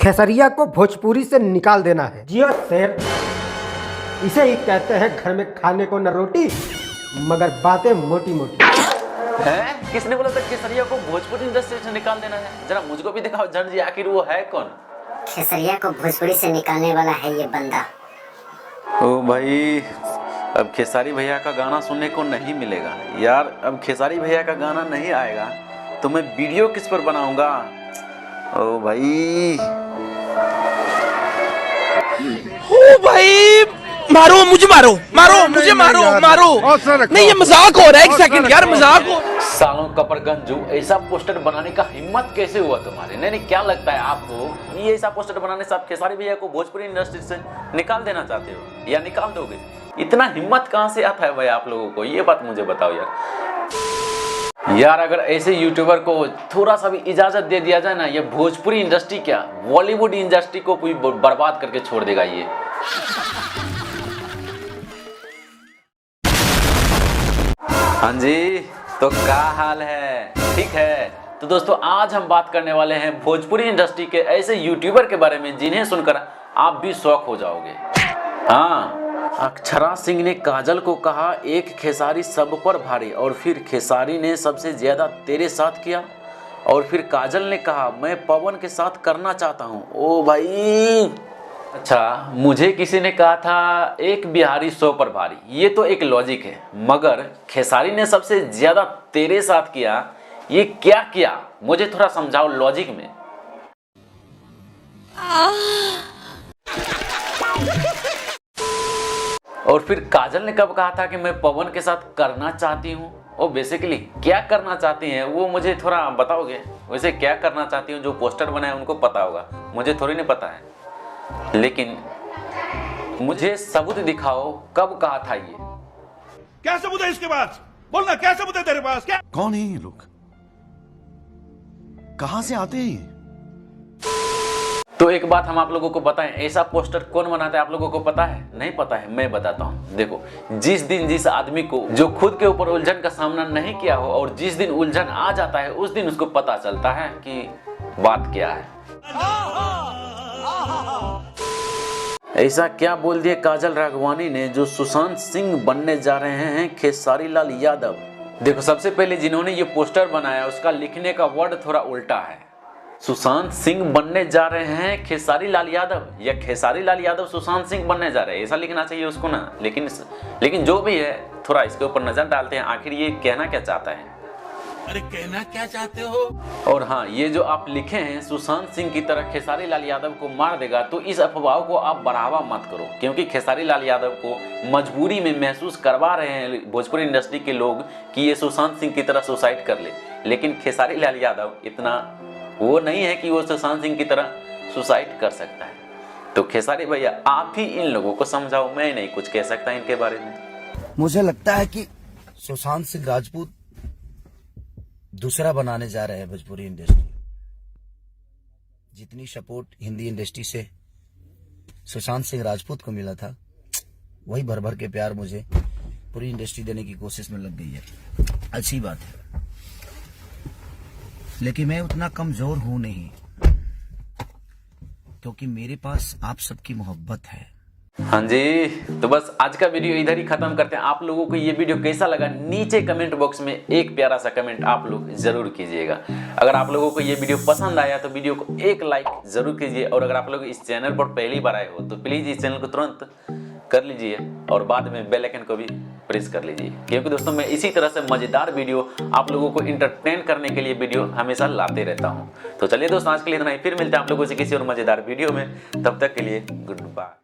खेसरिया को भोजपुरी से निकाल देना है। जियो शेर, इसे ही कहते हैं घर में खाने को न रोटी मगर बातें मोटी मोटी। है किसने बोला था खेसरिया को भोजपुरी इंडस्ट्री से निकाल देना है? जरा मुझको भी दिखाओ जन जी, आखिर वो है कौन? खेसरिया को भोजपुरी से निकालने वाला है ये बंदा। ओ भाई, अब खेसारी भैया का गाना सुनने को नहीं मिलेगा यार। अब खेसारी भैया का गाना नहीं आएगा तो मैं वीडियो किस पर बनाऊंगा? ओ भाई, ओ भाई, मारो मुझे, मारो मारो मुझे, मारो मारो। नहीं, ये मजाक हो रहा है। एक सेकंड यार, मजाक हो। सालों कपरगंजू, ऐसा पोस्टर बनाने का हिम्मत कैसे हुआ तुम्हारे? नहीं, क्या लगता है आपको ये ऐसा पोस्टर बनाने से आप खेसारी भैया को भोजपुरी इंडस्ट्री से निकाल देना चाहते हो या निकाल दोगे? इतना हिम्मत कहां से आता है भाई आप लोगों को? ये बात मुझे बताओ यार। अगर ऐसे यूट्यूबर को थोड़ा सा भी इजाजत दे दिया जाए ना, ये भोजपुरी इंडस्ट्री क्या बॉलीवुड इंडस्ट्री को भी बर्बाद करके छोड़ देगा ये। हाँ जी, तो क्या हाल है? ठीक है। तो दोस्तों, आज हम बात करने वाले हैं भोजपुरी इंडस्ट्री के ऐसे यूट्यूबर के बारे में जिन्हें सुनकर आप भी शॉक हो जाओगे। हाँ, अक्षरा सिंह ने काजल को कहा एक खेसारी सब पर भारी, और फिर खेसारी ने सबसे ज्यादा तेरे साथ किया, और फिर काजल ने कहा मैं पवन के साथ करना चाहता हूँ। ओ भाई, अच्छा, मुझे किसी ने कहा था एक बिहारी 100 पर भारी, ये तो एक लॉजिक है, मगर खेसारी ने सबसे ज्यादा तेरे साथ किया, ये क्या किया? मुझे थोड़ा समझाओ लॉजिक में। और फिर काजल ने कब कहा था कि मैं पवन के साथ करना चाहती हूँ? और बेसिकली क्या करना चाहती हैं वो मुझे थोड़ा बताओगे? वैसे क्या करना चाहती हूँ, जो पोस्टर बनाए उनको पता होगा, मुझे थोड़ी नहीं पता है। लेकिन मुझे सबूत दिखाओ, कब कहा था ये? क्या सबूत है इसके पास? बोलना, क्या सबूत है तेरे पास? क्या? कौन है ये लोग? कहां से आते हैं? तो एक बात हम आप लोगों को बताएं, ऐसा पोस्टर कौन बनाता है आप लोगों को पता है? नहीं पता है? मैं बताता हूं। देखो, जिस दिन जिस आदमी को जो खुद के ऊपर उलझन का सामना नहीं किया हो और जिस दिन उलझन आ जाता है उस दिन उसको पता चलता है कि बात क्या है। ऐसा क्या बोल दिए काजल राघवानी ने जो सुशांत सिंह बनने जा रहे हैं खेसारी लाल यादव? देखो, सबसे पहले जिन्होंने ये पोस्टर बनाया उसका लिखने का वर्ड थोड़ा उल्टा है। सुशांत सिंह बनने जा रहे हैं खेसारी लाल यादव, या खेसारी लाल यादव सुशांत सिंह बनने जा रहे हैं, ऐसा लिखना चाहिए उसको ना। लेकिन जो भी है, थोड़ा इसके ऊपर नजर डालते हैं, आखिर ये कहना क्या चाहता है। अरे कहना क्या चाहते हो? और हाँ, ये जो आप लिखे हैं सुशांत सिंह की तरह खेसारी लाल यादव को मार देगा, तो इस अफवाह को आप बढ़ावा मत करो, क्योंकि खेसारी लाल यादव को मजबूरी में महसूस करवा रहे हैं भोजपुरी इंडस्ट्री के लोग कि ये सुशांत सिंह की तरह सुसाइड कर ले। लेकिन खेसारी लाल यादव इतना वो नहीं है कि वो सुशांत सिंह की तरह सुसाइड कर सकता है। तो खेसारी भैया, आप ही इन लोगों को समझाओ, मैं नहीं कुछ कह सकता इनके बारे में। मुझे लगता है कि सुशांत सिंह राजपूत दूसरा बनाने जा रहे हैं भोजपुरी इंडस्ट्री। जितनी सपोर्ट हिंदी इंडस्ट्री से सुशांत सिंह राजपूत को मिला था, वही भर भर के प्यार मुझे पूरी इंडस्ट्री देने की कोशिश में लग गई है। अच्छी बात है, लेकिन मैं उतना कमजोर हूं नहीं, क्योंकि मेरे पास आप सबकी मोहब्बत है। हाँ जी, तो बस आज का वीडियो इधर ही खत्म करते हैं। आप लोगों को ये वीडियो कैसा लगा नीचे कमेंट बॉक्स में एक प्यारा सा कमेंट आप लोग जरूर कीजिएगा। अगर आप लोगों को ये वीडियो पसंद आया तो वीडियो को एक लाइक जरूर कीजिए, और अगर आप लोग इस चैनल पर पहली बार आए हो तो प्लीज इस चैनल को तुरंत कर लीजिए और बाद में बेल आइकन को भी प्रेस कर लीजिए, क्योंकि दोस्तों मैं इसी तरह से मजेदार वीडियो आप लोगों को इंटरटेन करने के लिए वीडियो हमेशा लाते रहता हूं। तो चलिए दोस्तों, आज के लिए इतना ही, फिर मिलते हैं आप लोगों से किसी और मजेदार वीडियो में। तब तक के लिए गुड बाय।